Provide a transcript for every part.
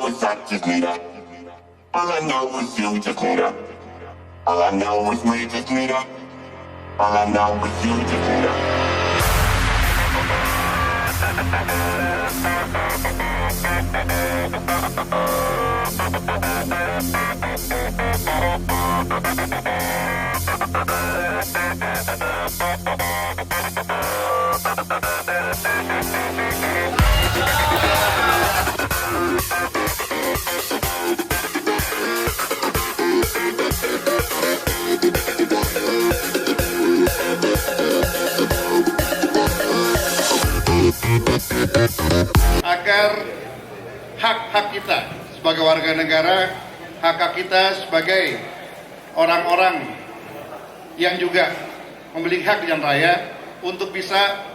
know is that just need up. All I know is you just need up. All I know is we just need up. All I know is you just need up. Agar hak-hak kita sebagai warga negara, hak-hak kita sebagai orang-orang yang juga memiliki hak di jalan raya untuk bisa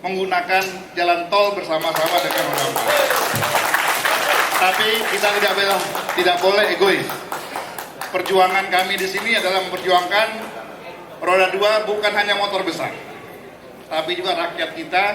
menggunakan jalan tol bersama-sama dengan roda 4. Tapi kita tidak boleh egois. Perjuangan kami di sini adalah memperjuangkan roda 2 bukan hanya motor besar, tapi juga rakyat kita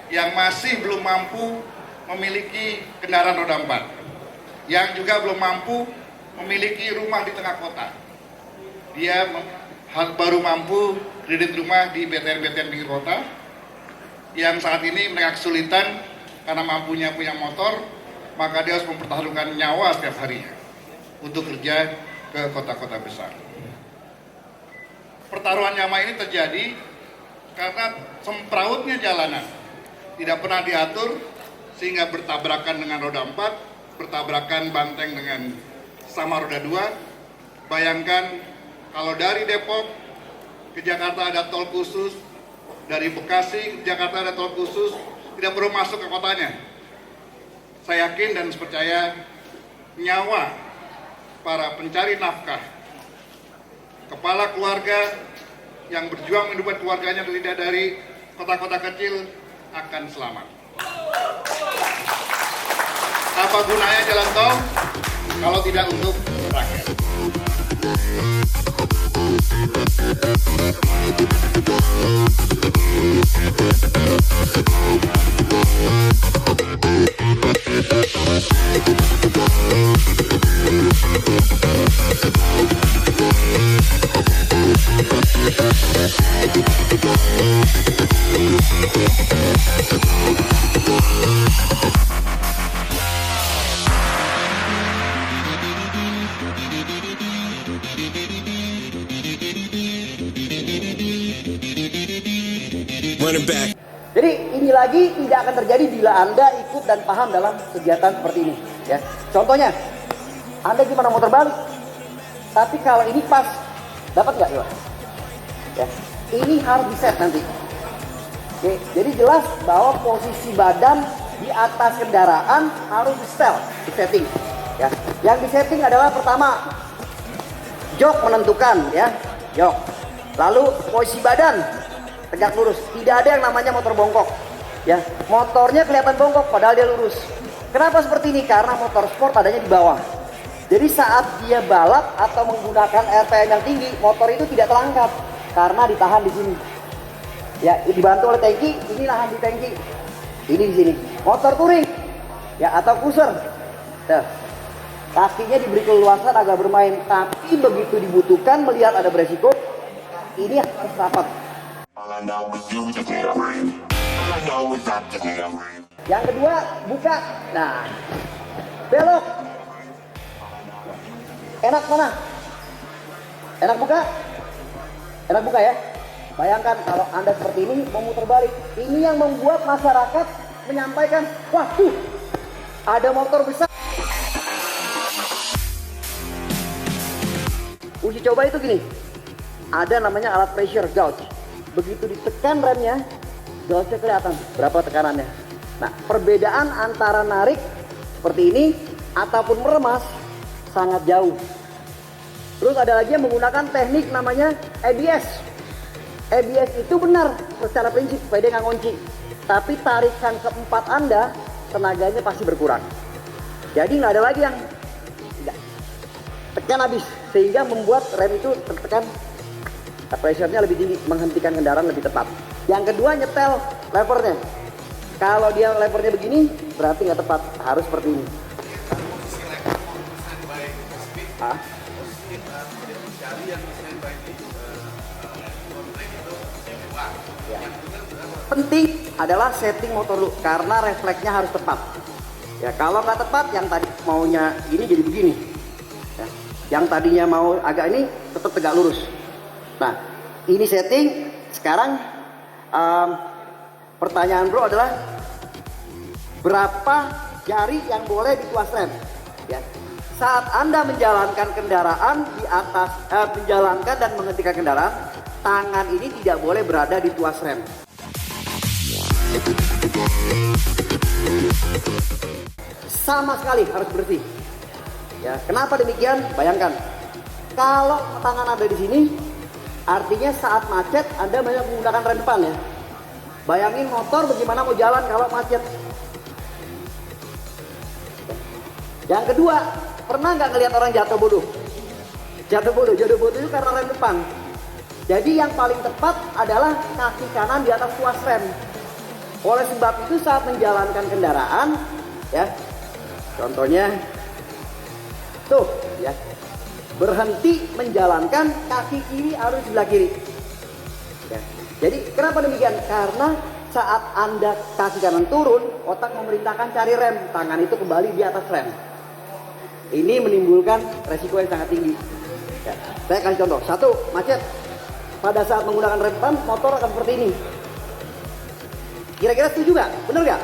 yang masih belum mampu memiliki kendaraan roda 4, yang juga belum mampu memiliki rumah di tengah kota. Dia baru mampu kredit rumah di BTN-BTN pinggir kota, yang saat ini mereka kesulitan karena mampunya punya motor, maka dia harus mempertaruhkan nyawa setiap harinya untuk kerja ke kota-kota besar. Pertaruhan nyawa ini terjadi karena semprautnya jalanan tidak pernah diatur, sehingga bertabrakan dengan roda 4, bertabrakan banteng dengan sama roda 2. Bayangkan kalau dari Depok ke Jakarta ada tol khusus, dari Bekasi ke Jakarta ada tol khusus, tidak perlu masuk ke kotanya. Saya yakin dan percaya nyawa para pencari nafkah, kepala keluarga yang berjuang menghidupkan keluarganya dari kota-kota kecil akan selamat. Apa gunanya jalan tol kalau tidak untuk rakyat? Jadi ini lagi tidak akan terjadi bila Anda ikut dan paham dalam kegiatan seperti ini. Ya, contohnya, Anda gimana motor balik? Tapi kalau ini pas, dapat nggak? Ya, ini harus di set nanti. Oke, jadi jelas bahwa posisi badan di atas kendaraan harus di setel, di setting. Ya, yang di setting adalah pertama, jok menentukan, ya, jok. Lalu posisi badan tegak lurus, tidak ada yang namanya motor bongkok. Ya, motornya kelihatan bongkok padahal dia lurus. Kenapa seperti ini? Karena motor sport adanya di bawah. Jadi saat dia balap atau menggunakan RPM yang tinggi, motor itu tidak terangkat karena ditahan di sini. Ya, dibantu oleh tangki, ini nahan di tangki. Ini di sini. Motor touring, ya, atau cruiser. Nah, kakinya diberi keluasan agar bermain, tapi begitu dibutuhkan melihat ada beresiko, ini harus rapat. All I know is you just need up. All I know is that just need up. Yang kedua, buka. Nah, belok. Enak mana? Enak buka? Enak buka ya? Bayangkan kalau Anda seperti ini memutar balik. Ini yang membuat masyarakat menyampaikan, wah tuh, ada motor besar. Uji coba itu gini, ada namanya alat pressure gauge. Begitu ditekan remnya, gauge-nya kelihatan berapa tekanannya. Nah, perbedaan antara narik seperti ini ataupun meremas sangat jauh. Terus ada lagi yang menggunakan teknik namanya ABS. ABS itu benar secara prinsip supaya dia nggak ngunci. Tapi tarikan keempat Anda, tenaganya pasti berkurang. Jadi nggak ada lagi yang tekan habis, sehingga membuat rem itu tertekan, pressure-nya lebih tinggi, menghentikan kendaraan lebih tepat. Yang kedua, nyetel levernya. Kalau dia levernya begini, berarti nggak tepat, harus seperti ini. Ah. Ya. Penting adalah setting motor dulu karena refleksnya harus tepat. Ya kalau nggak tepat, yang tadi maunya gini jadi begini. Ya. Yang tadinya mau agak ini tetap tegak lurus. Nah ini setting. Sekarang pertanyaan bro adalah berapa jari yang boleh di tuas rem? Ya. Saat Anda menjalankan kendaraan di atas, menjalankan dan menghentikan kendaraan, tangan ini tidak boleh berada di tuas rem. Sama sekali harus bersih. Ya, kenapa demikian? Bayangkan, kalau tangan ada di sini, artinya saat macet Anda banyak menggunakan rem depan ya. Bayangin motor bagaimana mau jalan kalau macet. Yang kedua, pernah nggak ngelihat orang jatuh bodoh? Jatuh bodoh itu karena rem depan. Jadi yang paling tepat adalah kaki kanan di atas tuas rem. Oleh sebab itu saat menjalankan kendaraan, ya, contohnya, tuh, ya, berhenti menjalankan kaki kiri harus sebelah kiri. Ya. Jadi kenapa demikian? Karena saat Anda kaki kanan turun, otak memerintahkan cari rem, tangan itu kembali di atas rem. Ini menimbulkan resiko yang sangat tinggi. Ya. Saya kasih contoh. Satu, macet. Pada saat menggunakan rem depan, motor akan seperti ini. Kira-kira setuju gak? Bener gak?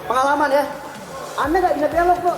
Pengalaman ya. Anda gak bisa belok kok.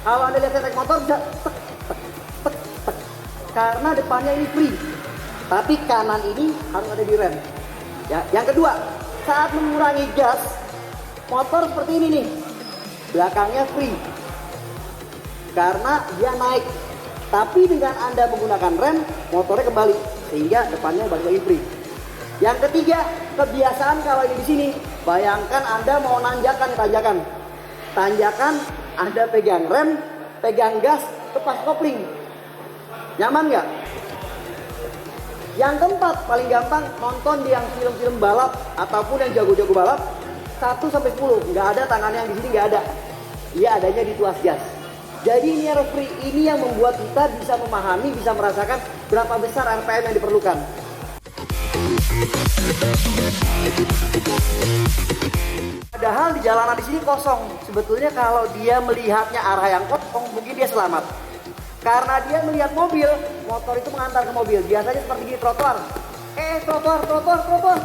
Kalau Anda lihat naik motor bisa tek, tek, tek, tek. Karena depannya ini free. Tapi kanan ini harus ada di rem. Ya. Yang kedua, saat mengurangi gas, motor seperti ini nih. Belakangnya free. Karena dia naik. Tapi dengan Anda menggunakan rem, motornya kembali sehingga depannya balik lagi free. Yang ketiga, kebiasaan kalau ini di sini. Bayangkan Anda mau nanjakan tanjakan. Tanjakan Anda pegang rem, pegang gas, lepas kopling. Nyaman nggak? Yang keempat, paling gampang nonton di yang film-film balap ataupun yang jago-jago balap 1 sampai 10. Nggak ada tangannya yang di sini, nggak ada. Dia adanya di tuas gas. Jadi ini error free, ini yang membuat kita bisa memahami, bisa merasakan berapa besar RPM yang diperlukan. Padahal di jalanan di sini kosong. Sebetulnya kalau dia melihatnya arah yang kosong, mungkin dia selamat. Karena dia melihat mobil, motor itu mengantar ke mobil. Biasanya seperti gini, trotoar. Trotoar.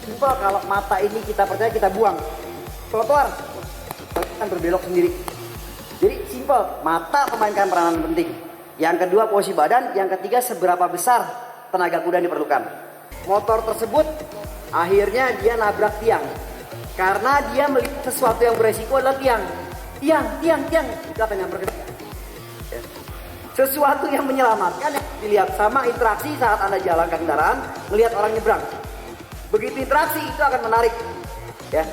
Simpel, kalau mata ini kita percaya kita buang. Trotoar, kan berbelok sendiri. Jadi simpel, mata memainkan peranan penting. Yang kedua posisi badan, yang ketiga seberapa besar tenaga kuda yang diperlukan. Motor tersebut akhirnya dia nabrak tiang. Karena dia melihat sesuatu yang beresiko adalah tiang. Tiang, itu akan nyamper ke tiang. Ya. Sesuatu yang menyelamatkan yang dilihat sama interaksi saat Anda jalankan kendaraan, melihat orang nyebrang. Begitu interaksi itu akan menarik. Ya.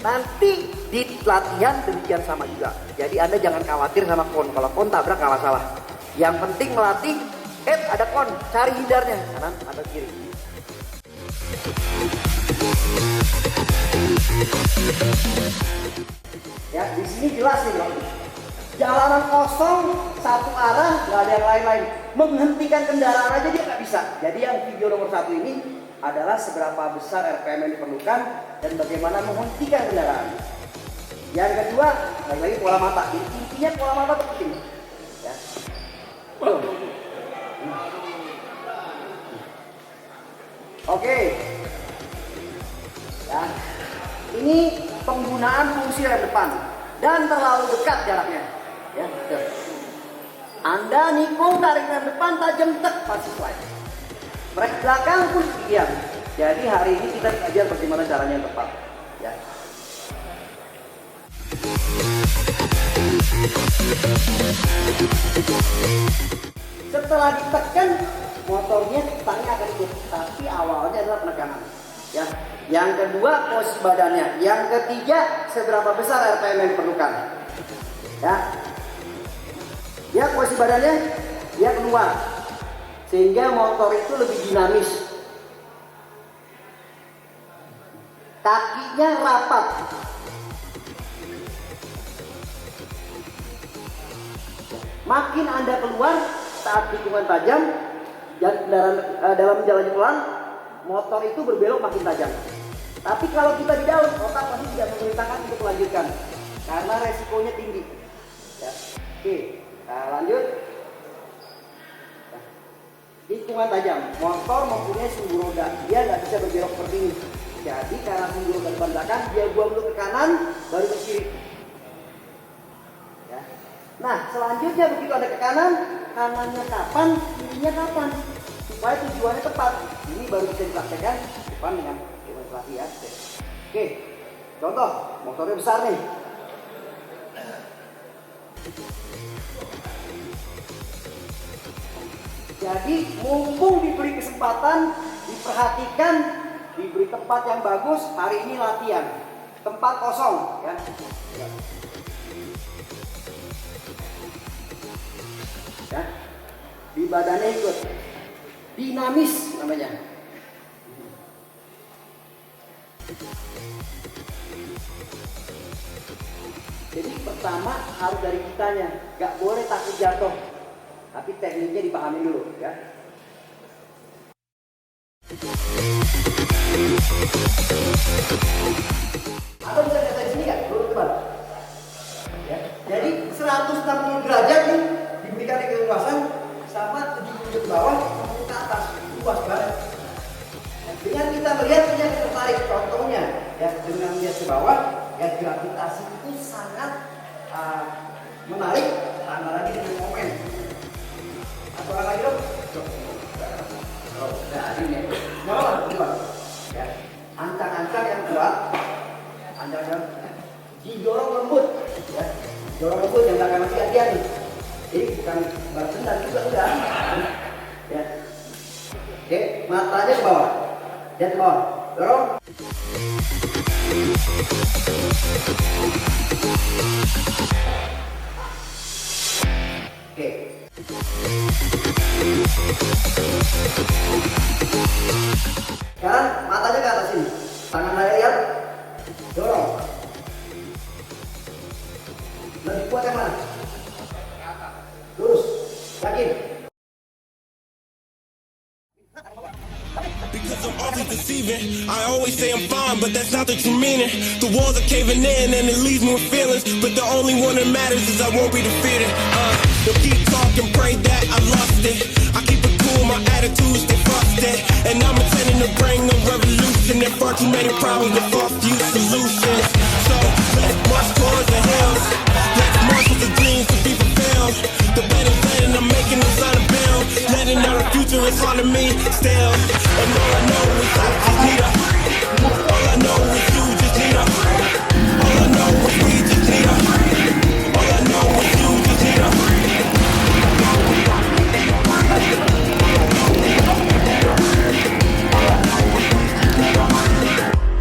Nanti di latihan demikian sama juga. Jadi Anda jangan khawatir sama kon. Kalau kon tabrak nggak masalah. Yang penting melatih. Ada kon, cari hindarnya kanan atau kiri. Ya di sini jelas nih bro. Jalanan kosong satu arah, nggak ada yang lain-lain. Menghentikan kendaraan aja dia nggak bisa. Jadi yang video nomor 1 ini adalah seberapa besar RPM yang diperlukan dan bagaimana menghentikan kendaraan. Yang kedua, lagi pola mata. Intinya pola mata itu penting. Ya. Oke. Ya. Ini penggunaan fungsi rem depan dan terlalu dekat jaraknya. Ya, betul. Anda nikung tarik rem depan tajam tek pasti slide. Rem belakang pun demikian. Jadi hari ini kita belajar bagaimana caranya yang tepat. Ya. Setelah ditekan, motornya stangnya akan ikut. Tapi awalnya adalah penekanan. Ya. Yang kedua posisi badannya. Yang ketiga seberapa besar RPM yang diperlukan. Ya. Ya posisi badannya dia keluar. Sehingga motor itu lebih dinamis. Kakinya rapat. Makin Anda keluar saat tikungan tajam, dan dalam jalan pelan, motor itu berbelok makin tajam. Tapi kalau kita di dalam, otak pasti tidak memerintahkan untuk melanjutkan karena resikonya tinggi. Ya. Oke, nah, lanjut. Nah, tikungan tajam, motor mempunyai sumbu roda, dia nggak bisa berbelok seperti ini. Jadi karena sumbu roda depan belakang, dia buang dulu ke kanan, baru ke kiri. Ya. Nah, selanjutnya begitu ada ke kanan, kanannya kapan, kirinya kapan, supaya tujuannya tepat. Ini baru bisa dipraktekkan depan dengan demonstrasi ya. Oke, contoh motornya besar nih. Jadi mumpung diberi kesempatan, diperhatikan, diberi tempat yang bagus. Hari ini latihan, tempat kosong ya. Ya, di badannya ikut, dinamis namanya. Jadi pertama harus dari kitanya, gak boleh takut jatuh, tapi tekniknya dipahami dulu ya. Atau bisa lihat dari sini gak? Dulu teman. Ya. Jadi 160 derajat nih diberikan di keluasan sama 70 ke bawah ke atas, luas banget. Dengan kita melihat punya tertarik, contohnya ya dengan melihat ke bawah, ya gravitasi itu sangat menarik, tambah lagi dengan momen. Atau lagi dong? Oh, udah ini ya. Nyala, ya. Ancang-ancang yang kuat, ancang-ancang didorong lembut, ya. Dorong lembut yang nggak akan hati-hatian nih. Jadi bukan bertendang juga udah. Ya. Oke, matanya ke bawah. Dan ke bawah. Dorong. Oke. Sekarang matanya ke atas sini. Tangan saya lihat. Dorong. Lebih kuat yang mana? Lurus. Yakin. Because I'm always deceiving. I always say I'm fine, but that's not the true meaning. The walls are caving in and it leaves me with feelings, but the only one that matters is I won't be defeated. They'll keep talking, pray that I lost it. I keep it cool, my attitude stay frosted, and I'm intending to bring a revolution. There far too many problems to far few solutions. So let's march towards the hills. Let's march with the dreams to be fulfilled. The better plan I'm making is unbound. Letting out the future is hard to me still. And all I know is I just need a. All I know is you just need a. All I know is we just need a. All I know is you just need a.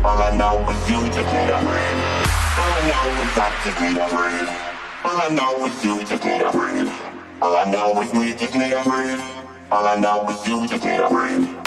All I know is you just need a breathe. All I know is I just need a breathe. All I know is you just need a breathe. All I know is we just need a breathe. All I know is you just need a breathe.